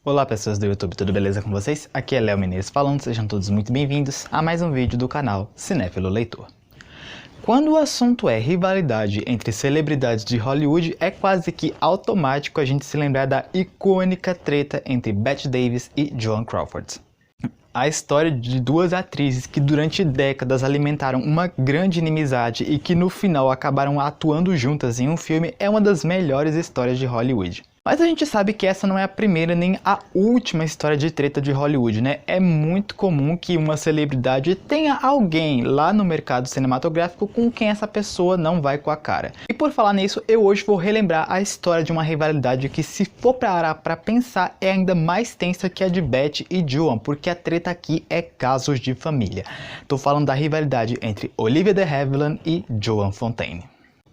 Olá pessoas do YouTube, tudo beleza com vocês? Aqui é Léo Menezes falando, sejam todos muito bem-vindos a mais um vídeo do canal Cinéfilo Leitor. Quando o assunto é rivalidade entre celebridades de Hollywood, é quase que automático a gente se lembrar da icônica treta entre Bette Davis e Joan Crawford. A história de duas atrizes que durante décadas alimentaram uma grande inimizade e que no final acabaram atuando juntas em um filme é uma das melhores histórias de Hollywood. Mas a gente sabe que essa não é a primeira nem a última história de treta de Hollywood, né? É muito comum que uma celebridade tenha alguém lá no mercado cinematográfico com quem essa pessoa não vai com a cara. E por falar nisso, eu hoje vou relembrar a história de uma rivalidade que, se for parar pra pensar, é ainda mais tensa que a de Bette e Joan, porque a treta aqui é casos de família. Tô falando da rivalidade entre Olivia de Havilland e Joan Fontaine.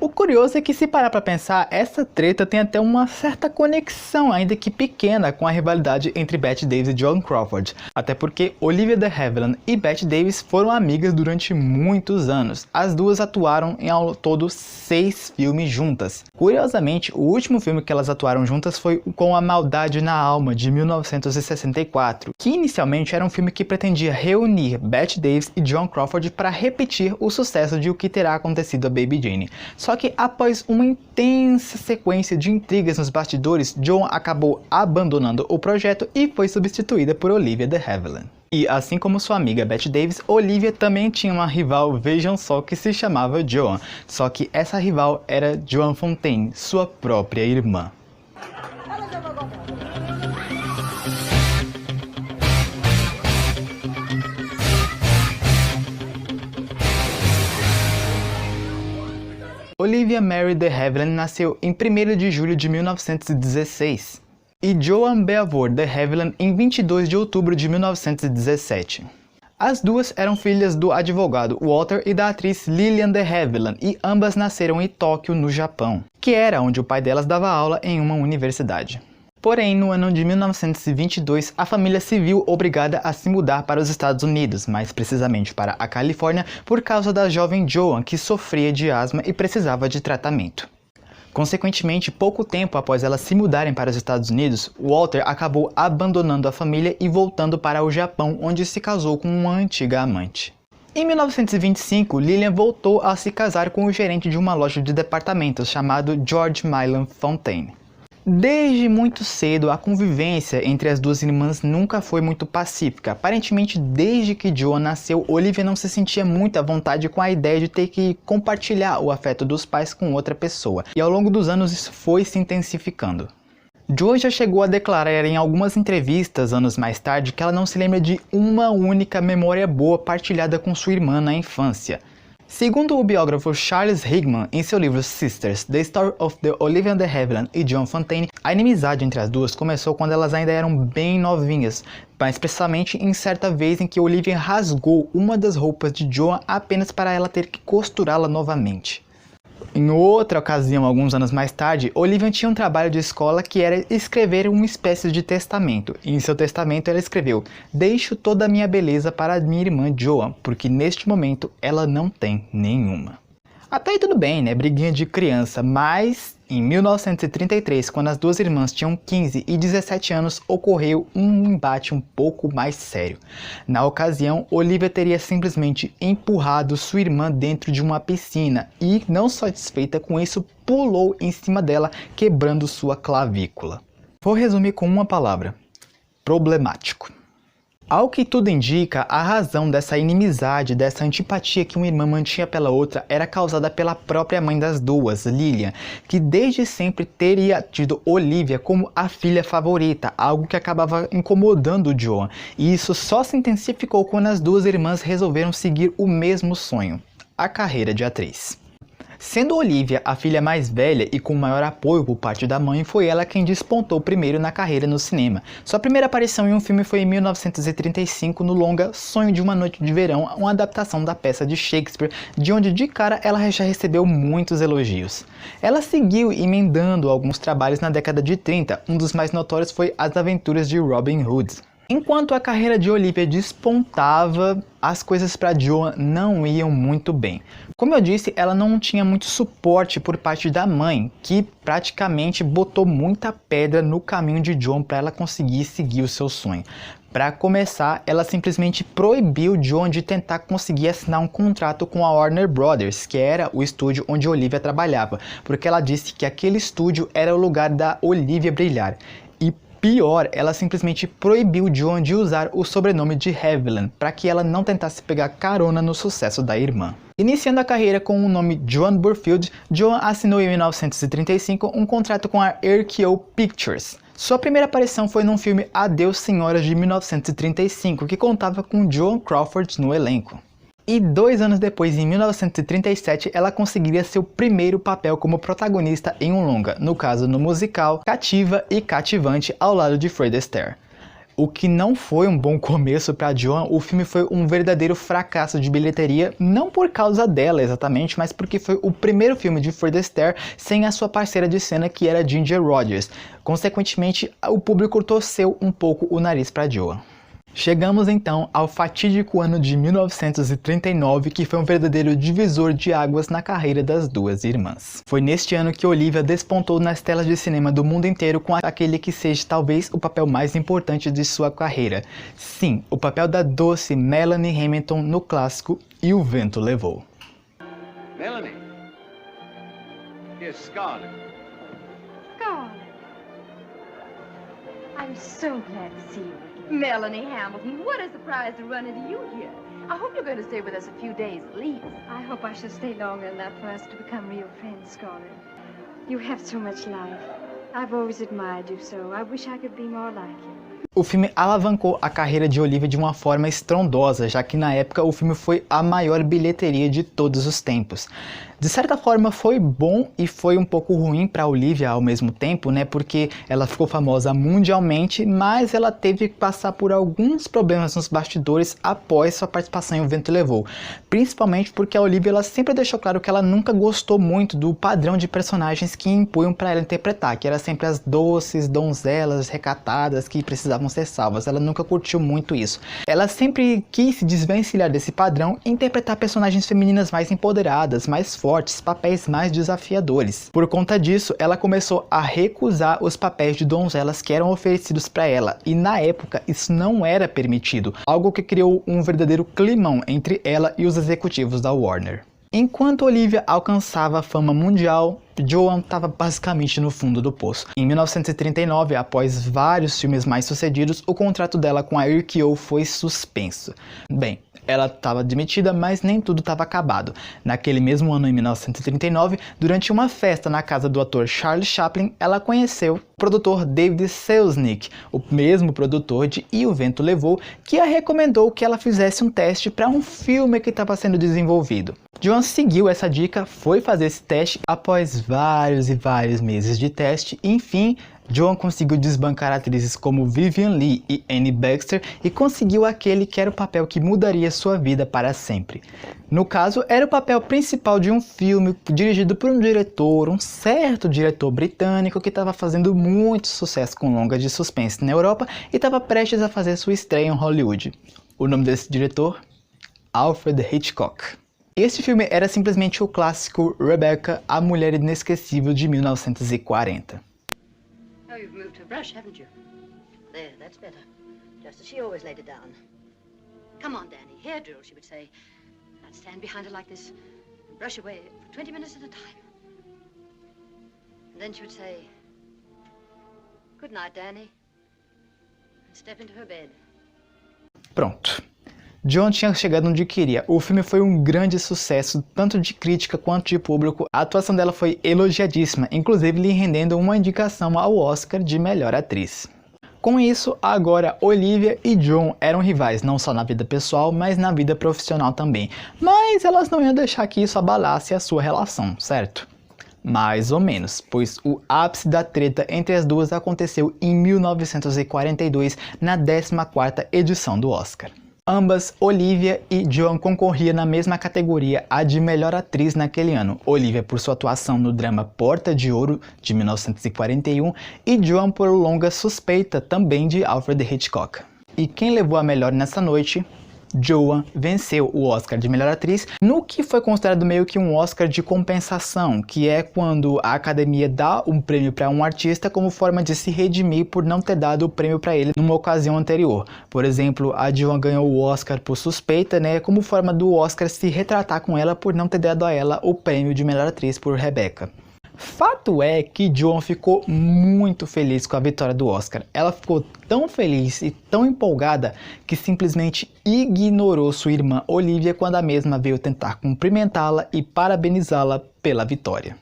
O curioso é que, se parar pra pensar, essa treta tem até uma certa conexão, ainda que pequena, com a rivalidade entre Bette Davis e Joan Crawford. Até porque Olivia de Havilland e Bette Davis foram amigas durante muitos anos. As duas atuaram em ao todo 6 filmes juntas. Curiosamente, o último filme que elas atuaram juntas foi Com a Maldade na Alma, de 1964, que inicialmente era um filme que pretendia reunir Bette Davis e Joan Crawford para repetir o sucesso de O Que Terá Acontecido a Baby Jane. Só que após uma intensa sequência de intrigas nos bastidores, Joan acabou abandonando o projeto e foi substituída por Olivia de Havilland. E assim como sua amiga Bette Davis, Olivia também tinha uma rival, vejam só, que se chamava Joan. Só que essa rival era Joan Fontaine, sua própria irmã. Olivia Mary de Havilland nasceu em 1º de julho de 1916 e Joan Beavour de Havilland em 22 de outubro de 1917. As duas eram filhas do advogado Walter e da atriz Lillian de Havilland e ambas nasceram em Tóquio, no Japão, que era onde o pai delas dava aula em uma universidade. Porém, no ano de 1922, a família se viu obrigada a se mudar para os Estados Unidos, mais precisamente para a Califórnia, por causa da jovem Joan, que sofria de asma e precisava de tratamento. Consequentemente, pouco tempo após elas se mudarem para os Estados Unidos, Walter acabou abandonando a família e voltando para o Japão, onde se casou com uma antiga amante. Em 1925, Lillian voltou a se casar com o gerente de uma loja de departamentos chamado George Milan Fontaine. Desde muito cedo, a convivência entre as duas irmãs nunca foi muito pacífica. Aparentemente, desde que Joan nasceu, Olivia não se sentia muito à vontade com a ideia de ter que compartilhar o afeto dos pais com outra pessoa. E ao longo dos anos isso foi se intensificando. Joan já chegou a declarar em algumas entrevistas anos mais tarde que ela não se lembra de uma única memória boa partilhada com sua irmã na infância. Segundo o biógrafo Charles Higman, em seu livro Sisters, The Story of the Olivia de Havilland e Joan Fontaine, a inimizade entre as duas começou quando elas ainda eram bem novinhas, mais precisamente em certa vez em que Olivia rasgou uma das roupas de Joan apenas para ela ter que costurá-la novamente. Em outra ocasião, alguns anos mais tarde, Olivia tinha um trabalho de escola que era escrever uma espécie de testamento. E em seu testamento ela escreveu: "Deixo toda a minha beleza para a minha irmã Joan, porque neste momento ela não tem nenhuma." Até aí tudo bem, né? Briguinha de criança, mas em 1933, quando as duas irmãs tinham 15 e 17 anos, ocorreu um embate um pouco mais sério. Na ocasião, Olivia teria simplesmente empurrado sua irmã dentro de uma piscina e, não satisfeita com isso, pulou em cima dela, quebrando sua clavícula. Vou resumir com uma palavra: problemático. Ao que tudo indica, a razão dessa inimizade, dessa antipatia que uma irmã mantinha pela outra era causada pela própria mãe das duas, Lillian, que desde sempre teria tido Olivia como a filha favorita, algo que acabava incomodando Joan, e isso só se intensificou quando as duas irmãs resolveram seguir o mesmo sonho: a carreira de atriz. Sendo Olivia a filha mais velha e com maior apoio por parte da mãe, foi ela quem despontou primeiro na carreira no cinema. Sua primeira aparição em um filme foi em 1935 no longa Sonho de uma Noite de Verão, uma adaptação da peça de Shakespeare, de onde de cara ela já recebeu muitos elogios. Ela seguiu emendando alguns trabalhos na década de 30, um dos mais notórios foi As Aventuras de Robin Hood. Enquanto a carreira de Olivia despontava, as coisas para Joan não iam muito bem. Como eu disse, ela não tinha muito suporte por parte da mãe, que praticamente botou muita pedra no caminho de Joan para ela conseguir seguir o seu sonho. Para começar, ela simplesmente proibiu Joan de tentar conseguir assinar um contrato com a Warner Brothers, que era o estúdio onde Olivia trabalhava, porque ela disse que aquele estúdio era o lugar da Olivia brilhar. E pior, ela simplesmente proibiu Joan de usar o sobrenome de Haviland, para que ela não tentasse pegar carona no sucesso da irmã. Iniciando a carreira com o nome Joan Burfield, Joan assinou em 1935 um contrato com a RKO Pictures. Sua primeira aparição foi num filme Adeus Senhoras de 1935, que contava com Joan Crawford no elenco. E 2 anos depois, em 1937, ela conseguiria seu primeiro papel como protagonista em um longa, no caso no musical Cativa e Cativante, ao lado de Fred Astaire. O que não foi um bom começo para Joan, o filme foi um verdadeiro fracasso de bilheteria, não por causa dela exatamente, mas porque foi o primeiro filme de Fred Astaire sem a sua parceira de cena, que era Ginger Rogers. Consequentemente, o público torceu um pouco o nariz para Joan. Chegamos então ao fatídico ano de 1939, que foi um verdadeiro divisor de águas na carreira das duas irmãs. Foi neste ano que Olivia despontou nas telas de cinema do mundo inteiro com aquele que seja talvez o papel mais importante de sua carreira. Sim, o papel da doce Melanie Hamilton no clássico E o Vento Levou. Melanie. Here's Scarlett. Scarlett. I'm so glad to see you again. Melanie Hamilton, what a surprise to run into you here. I hope you're going to stay with us a few days at least. I hope I shall stay longer enough for us to become real friends, Scarlett. You have so much life. I've always admired you so. I wish I could be more like you. O filme alavancou a carreira de Olivia de uma forma estrondosa, já que na época o filme foi a maior bilheteria de todos os tempos. De certa forma foi bom e foi um pouco ruim para Olivia ao mesmo tempo, né? Porque ela ficou famosa mundialmente, mas ela teve que passar por alguns problemas nos bastidores após sua participação em O Vento Levou. Principalmente porque a Olivia ela sempre deixou claro que ela nunca gostou muito do padrão de personagens que impunham para ela interpretar, que era sempre as doces, donzelas, recatadas, que precisavam ser salvas. Ela nunca curtiu muito isso. Ela sempre quis se desvencilhar desse padrão e interpretar personagens femininas mais empoderadas, mais fortes, papéis mais desafiadores. Por conta disso, ela começou a recusar os papéis de donzelas que eram oferecidos para ela, e na época isso não era permitido, algo que criou um verdadeiro climão entre ela e os executivos da Warner. Enquanto Olivia alcançava a fama mundial, Joan estava basicamente no fundo do poço. Em 1939, após vários filmes mais sucedidos, o contrato dela com a RKO foi suspenso. Bem, ela estava demitida, mas nem tudo estava acabado. Naquele mesmo ano, em 1939, durante uma festa na casa do ator Charlie Chaplin, ela conheceu o produtor David Selznick, o mesmo produtor de E o Vento Levou, que a recomendou que ela fizesse um teste para um filme que estava sendo desenvolvido. Joan seguiu essa dica, foi fazer esse teste. Após vários e vários meses de teste, enfim, Joan conseguiu desbancar atrizes como Vivian Leigh e Annie Baxter e conseguiu aquele que era o papel que mudaria sua vida para sempre. No caso, era o papel principal de um filme dirigido por um certo diretor britânico que estava fazendo muito sucesso com longas de suspense na Europa e estava prestes a fazer sua estreia em Hollywood. O nome desse diretor? Alfred Hitchcock. Este filme era simplesmente o clássico Rebecca, a Mulher Inesquecível de 1940. Oh, you've moved her brush, haven't you? There, that's better. Just as she always laid it down. Come on, Danny. Hair drill, she would say. I'd stand behind her like this and brush away for 20 minutes at a time. And then she would say, "Good night, Danny," and step into her bed. Pronto. Joan tinha chegado onde queria. O filme foi um grande sucesso, tanto de crítica quanto de público. A atuação dela foi elogiadíssima, inclusive lhe rendendo uma indicação ao Oscar de melhor atriz. Com isso, agora Olivia e Joan eram rivais, não só na vida pessoal, mas na vida profissional também. Mas elas não iam deixar que isso abalasse a sua relação, certo? Mais ou menos, pois o ápice da treta entre as duas aconteceu em 1942, na 14ª edição do Oscar. Ambas, Olivia e Joan, concorriam na mesma categoria, a de melhor atriz naquele ano. Olivia por sua atuação no drama Porta de Ouro, de 1941, e Joan por longa Suspeita, também de Alfred Hitchcock. e quem levou a melhor nessa noite, Joan venceu o Oscar de melhor atriz, no que foi considerado meio que um Oscar de compensação, que é quando a academia dá um prêmio para um artista como forma de se redimir por não ter dado o prêmio para ele numa ocasião anterior. Por exemplo, a Joan ganhou o Oscar por Suspeita, né, como forma do Oscar se retratar com ela por não ter dado a ela o prêmio de melhor atriz por Rebecca. Fato é que Joan ficou muito feliz com a vitória do Oscar. Ela ficou tão feliz e tão empolgada que simplesmente ignorou sua irmã Olivia quando a mesma veio tentar cumprimentá-la e parabenizá-la pela vitória.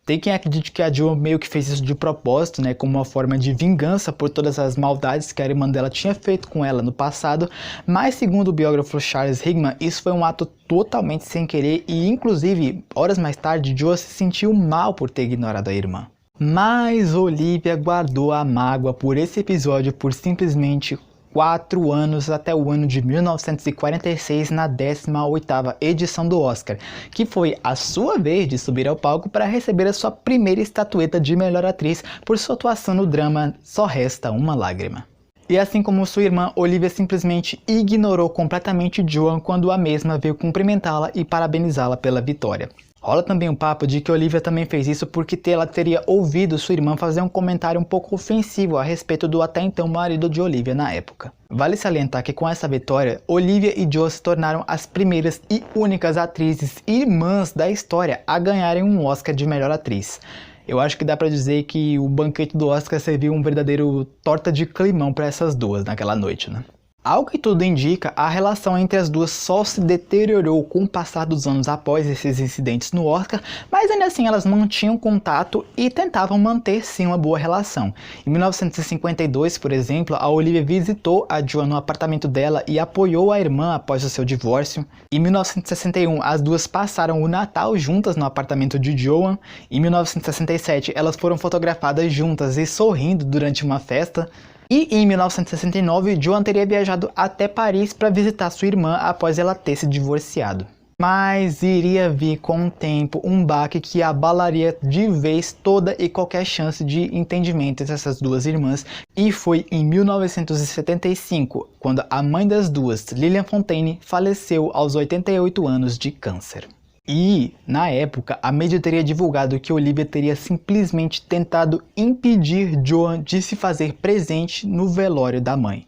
Tem quem acredite que a Joan meio que fez isso de propósito, né, como uma forma de vingança por todas as maldades que a irmã dela tinha feito com ela no passado, mas segundo o biógrafo Charles Hickman, isso foi um ato totalmente sem querer e inclusive, horas mais tarde, Joan se sentiu mal por ter ignorado a irmã. Mas Olivia guardou a mágoa por esse episódio por simplesmente 4 anos até o ano de 1946 na 18ª edição do Oscar, que foi a sua vez de subir ao palco para receber a sua primeira estatueta de melhor atriz por sua atuação no drama Só Resta Uma Lágrima. E assim como sua irmã, Olivia simplesmente ignorou completamente Joan quando a mesma veio cumprimentá-la e parabenizá-la pela vitória. Rola também um papo de que Olivia também fez isso porque ela teria ouvido sua irmã fazer um comentário um pouco ofensivo a respeito do até então marido de Olivia na época. Vale salientar que com essa vitória, Olivia e Joan se tornaram as primeiras e únicas atrizes irmãs da história a ganharem um Oscar de melhor atriz. Eu acho que dá pra dizer que o banquete do Oscar serviu um verdadeiro torta de climão para essas duas naquela noite, né? Ao que tudo indica, a relação entre as duas só se deteriorou com o passar dos anos após esses incidentes no Oscar, mas ainda assim elas mantinham contato e tentavam manter sim uma boa relação. Em 1952, por exemplo, a Olivia visitou a Joan no apartamento dela e apoiou a irmã após o seu divórcio. Em 1961, as duas passaram o Natal juntas no apartamento de Joan. Em 1967, elas foram fotografadas juntas e sorrindo durante uma festa. E em 1969, Joan teria viajado até Paris para visitar sua irmã após ela ter se divorciado. Mas iria vir com o tempo um baque que abalaria de vez toda e qualquer chance de entendimento entre essas duas irmãs, e foi em 1975, quando a mãe das duas, Lillian Fontaine, faleceu aos 88 anos de câncer. E, na época, a mídia teria divulgado que Olivia teria simplesmente tentado impedir Joan de se fazer presente no velório da mãe.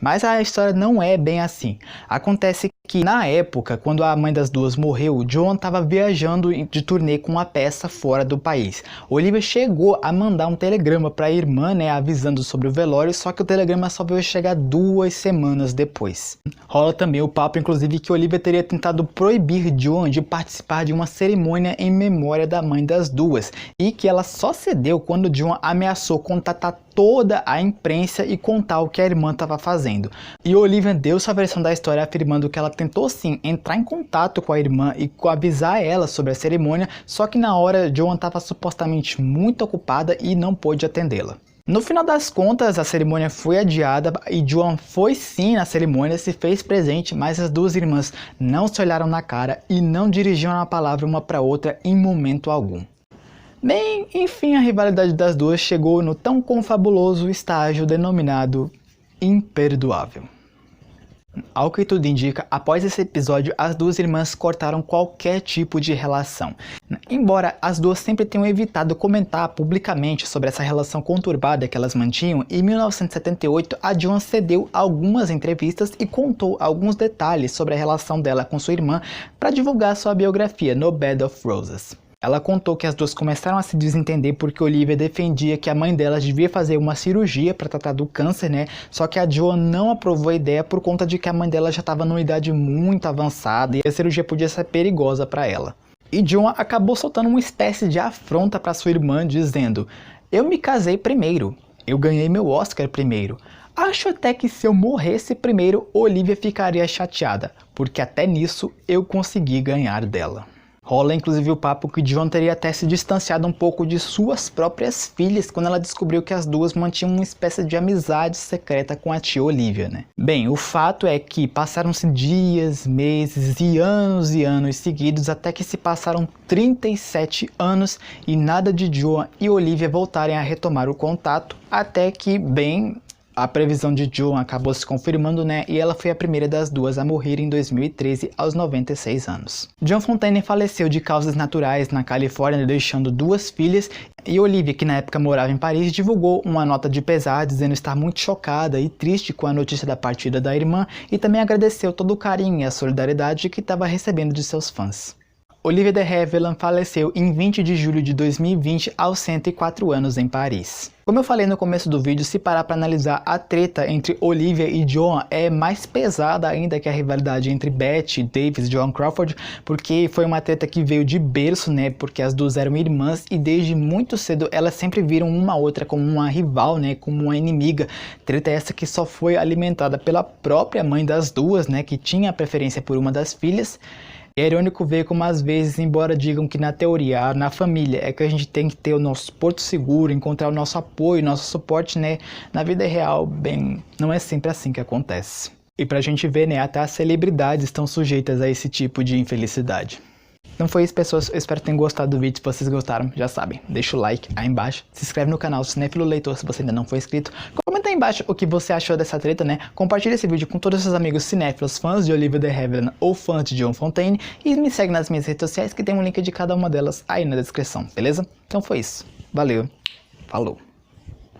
Mas a história não é bem assim. Acontece que na época, quando a mãe das duas morreu, Joan estava viajando de turnê com a peça fora do país. Olivia chegou a mandar um telegrama para a irmã, né, avisando sobre o velório, só que o telegrama só veio chegar 2 semanas depois. Rola também o papo, inclusive, que Olivia teria tentado proibir Joan de participar de uma cerimônia em memória da mãe das duas, e que ela só cedeu quando Joan ameaçou contatar toda a imprensa e contar o que a irmã estava fazendo. E Olivia deu sua versão da história afirmando que ela tentou sim entrar em contato com a irmã e avisar ela sobre a cerimônia, só que na hora Joan estava supostamente muito ocupada e não pôde atendê-la. No final das contas, a cerimônia foi adiada e Joan foi sim na cerimônia, se fez presente, mas as duas irmãs não se olharam na cara e não dirigiram a palavra uma para outra em momento algum. Bem, enfim, a rivalidade das duas chegou no tão confabuloso estágio denominado imperdoável. Ao que tudo indica, após esse episódio, as duas irmãs cortaram qualquer tipo de relação. Embora as duas sempre tenham evitado comentar publicamente sobre essa relação conturbada que elas mantinham, em 1978 a Joan cedeu algumas entrevistas e contou alguns detalhes sobre a relação dela com sua irmã para divulgar sua biografia No Bed of Roses. Ela contou que as duas começaram a se desentender porque Olivia defendia que a mãe delas devia fazer uma cirurgia para tratar do câncer, né? Só que a Joan não aprovou a ideia por conta de que a mãe dela já estava numa idade muito avançada e a cirurgia podia ser perigosa para ela. E Joan acabou soltando uma espécie de afronta para sua irmã, dizendo: "Eu me casei primeiro, eu ganhei meu Oscar primeiro. Acho até que se eu morresse primeiro, Olivia ficaria chateada, porque até nisso eu consegui ganhar dela." Rola inclusive o papo que Joan teria até se distanciado um pouco de suas próprias filhas quando ela descobriu que as duas mantinham uma espécie de amizade secreta com a tia Olivia, né? Bem, o fato é que passaram-se dias, meses e anos seguidos até que se passaram 37 anos e nada de Joan e Olivia voltarem a retomar o contato, até que, bem, A previsão de Joan acabou se confirmando, né, e ela foi a primeira das duas a morrer em 2013 aos 96 anos. Joan Fontaine faleceu de causas naturais na Califórnia, deixando 2 filhas, e Olivia, que na época morava em Paris, divulgou uma nota de pesar dizendo estar muito chocada e triste com a notícia da partida da irmã e também agradeceu todo o carinho e a solidariedade que estava recebendo de seus fãs. Olivia de Havilland faleceu em 20 de julho de 2020 aos 104 anos em Paris. Como eu falei no começo do vídeo, se parar para analisar a treta entre Olivia e Joan é mais pesada ainda que a rivalidade entre Bette Davis e Joan Crawford, porque foi uma treta que veio de berço, né, porque as duas eram irmãs e desde muito cedo elas sempre viram uma outra como uma rival, né, como uma inimiga. Treta essa que só foi alimentada pela própria mãe das duas, né, que tinha a preferência por uma das filhas. É irônico ver como às vezes, embora digam que na teoria, na família, é que a gente tem que ter o nosso porto seguro, encontrar o nosso apoio, nosso suporte, né? Na vida real, bem, não é sempre assim que acontece. E pra gente ver, né, até as celebridades estão sujeitas a esse tipo de infelicidade. Então foi isso, pessoas, eu espero que tenham gostado do vídeo. Se vocês gostaram, já sabem, deixa o like aí embaixo, se inscreve no canal Cinéfilo Leitor se você ainda não for inscrito, comenta aí embaixo o que você achou dessa treta, né, compartilha esse vídeo com todos os seus amigos cinéfilos, fãs de Olivia de Havilland ou fãs de Joan Fontaine, e me segue nas minhas redes sociais que tem um link de cada uma delas aí na descrição, beleza? Então foi isso, valeu, falou!